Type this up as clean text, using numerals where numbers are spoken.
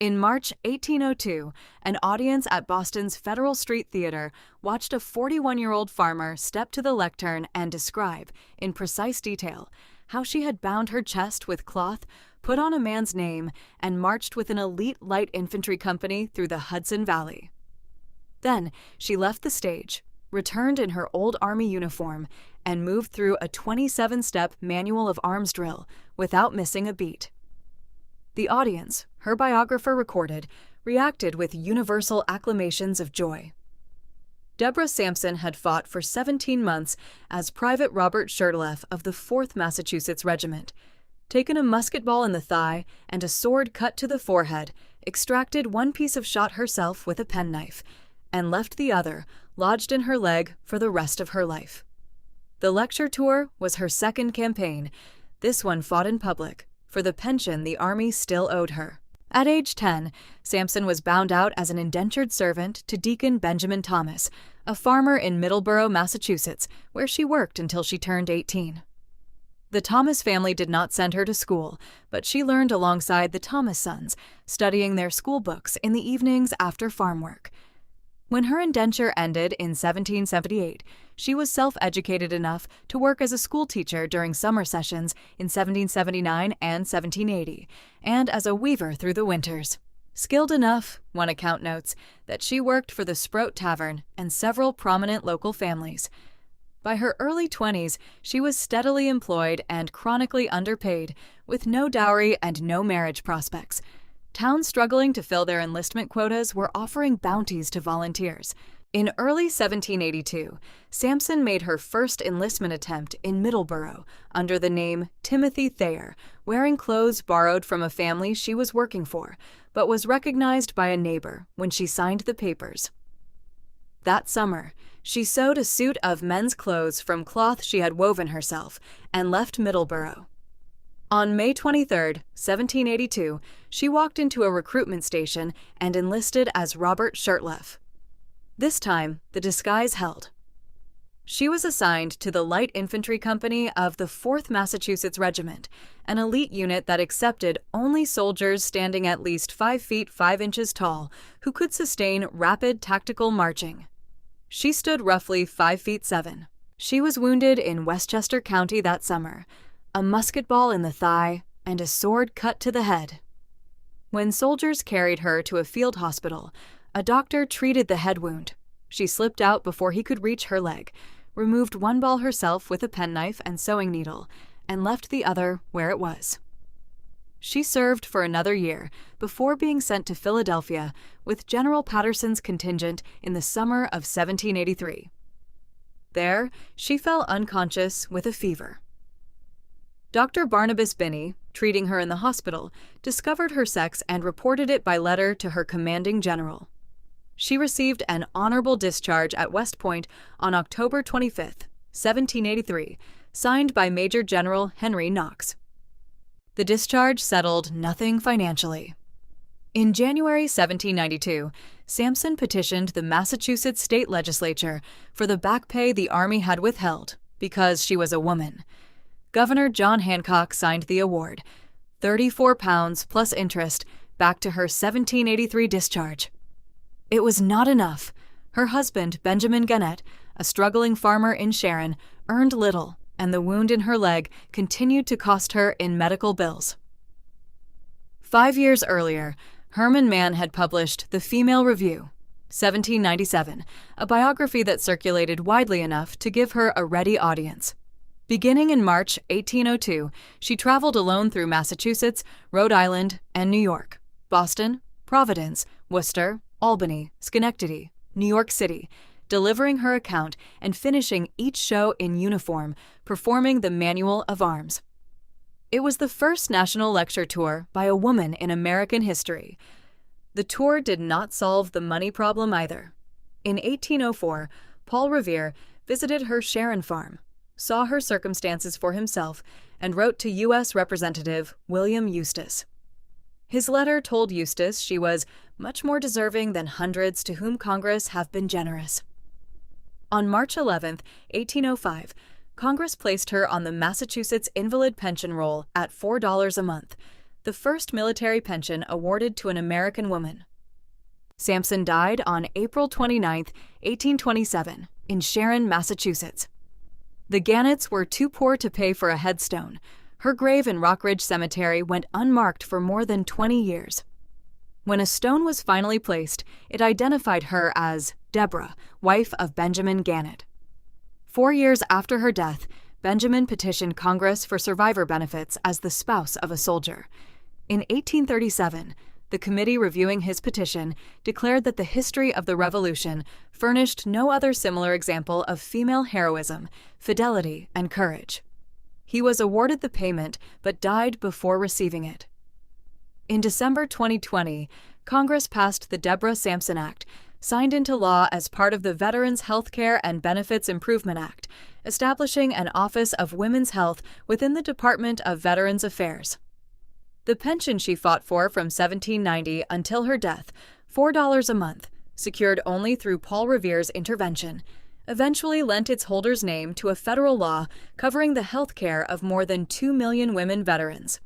In March 1802, an audience at Boston's Federal Street Theater watched a 41-year-old farmer step to the lectern and describe, in precise detail, how she had bound her chest with cloth, put on a man's name, and marched with an elite light infantry company through the Hudson Valley. Then she left the stage, returned in her old Army uniform, and moved through a 27-step manual of arms drill without missing a beat. The audience, her biographer recorded, reacted with universal acclamations of joy. Deborah Sampson had fought for 17 months as Private Robert Shurtleff of the 4th Massachusetts Regiment, taken a musket ball in the thigh and a sword cut to the forehead, extracted one piece of shot herself with a penknife, and left the other lodged in her leg for the rest of her life. The lecture tour was her second campaign, this one fought in public, for the pension the Army still owed her. At age 10, Sampson was bound out as an indentured servant to Deacon Benjamin Thomas, a farmer in Middleborough, Massachusetts, where she worked until she turned 18. The Thomas family did not send her to school, but she learned alongside the Thomas sons, studying their school books in the evenings after farm work. When her indenture ended in 1778, she was self-educated enough to work as a schoolteacher during summer sessions in 1779 and 1780, and as a weaver through the winters. Skilled enough, one account notes, that she worked for the Sprout Tavern and several prominent local families. By her early 20s, she was steadily employed and chronically underpaid, with no dowry and no marriage prospects. Towns struggling to fill their enlistment quotas were offering bounties to volunteers. In early 1782, Sampson made her first enlistment attempt in Middleborough under the name Timothy Thayer, wearing clothes borrowed from a family she was working for, but was recognized by a neighbor when she signed the papers. That summer, she sewed a suit of men's clothes from cloth she had woven herself and left Middleborough. On May 23, 1782, she walked into a recruitment station and enlisted as Robert Shurtleff. This time, the disguise held. She was assigned to the Light Infantry Company of the 4th Massachusetts Regiment, an elite unit that accepted only soldiers standing at least 5 feet 5 inches tall who could sustain rapid tactical marching. She stood roughly 5 feet 7. She was wounded in Westchester County that summer, a musket ball in the thigh, and a sword cut to the head. When soldiers carried her to a field hospital, a doctor treated the head wound. She slipped out before he could reach her leg, removed one ball herself with a penknife and sewing needle, and left the other where it was. She served for another year before being sent to Philadelphia with General Patterson's contingent in the summer of 1783. There, she fell unconscious with a fever. Dr. Barnabas Binney, treating her in the hospital, discovered her sex and reported it by letter to her commanding general. She received an honorable discharge at West Point on October 25, 1783, signed by Major General Henry Knox. The discharge settled nothing financially. In January 1792, Sampson petitioned the Massachusetts state legislature for the back pay the Army had withheld because she was a woman. Governor John Hancock signed the award, £34 plus interest, back to her 1783 discharge. It was not enough. Her husband, Benjamin Gannett, a struggling farmer in Sharon, earned little, and the wound in her leg continued to cost her in medical bills. 5 years earlier, Herman Mann had published The Female Review, 1797, a biography that circulated widely enough to give her a ready audience. Beginning in March 1802, she traveled alone through Massachusetts, Rhode Island, and New York, Boston, Providence, Worcester, Albany, Schenectady, New York City, delivering her account and finishing each show in uniform, performing the Manual of Arms. It was the first national lecture tour by a woman in American history. The tour did not solve the money problem either. In 1804, Paul Revere visited her Sharon farm, saw her circumstances for himself, and wrote to U.S. Representative William Eustis. His letter told Eustis she was much more deserving than hundreds to whom Congress have been generous. On March 11, 1805, Congress placed her on the Massachusetts Invalid Pension Roll at $4 a month. the first military pension awarded to an American woman. Sampson died on April 29, 1827, in Sharon, Massachusetts. The Gannets were too poor to pay for a headstone. Her grave in Rockridge Cemetery went unmarked for more than 20 years. When a stone was finally placed, it identified her as Deborah, wife of Benjamin Gannett. 4 years after her death, Benjamin petitioned Congress for survivor benefits as the spouse of a soldier. In 1837, the committee reviewing his petition declared that the history of the Revolution furnished no other similar example of female heroism, fidelity, and courage. He was awarded the payment but died before receiving it. In December 2020, Congress passed the Deborah Sampson Act, signed into law as part of the Veterans Healthcare and Benefits Improvement Act, establishing an Office of Women's Health within the Department of Veterans Affairs. The pension she fought for from 1790 until her death, $4 a month, secured only through Paul Revere's intervention, eventually lent its holder's name to a federal law covering the health care of more than 2 million women veterans.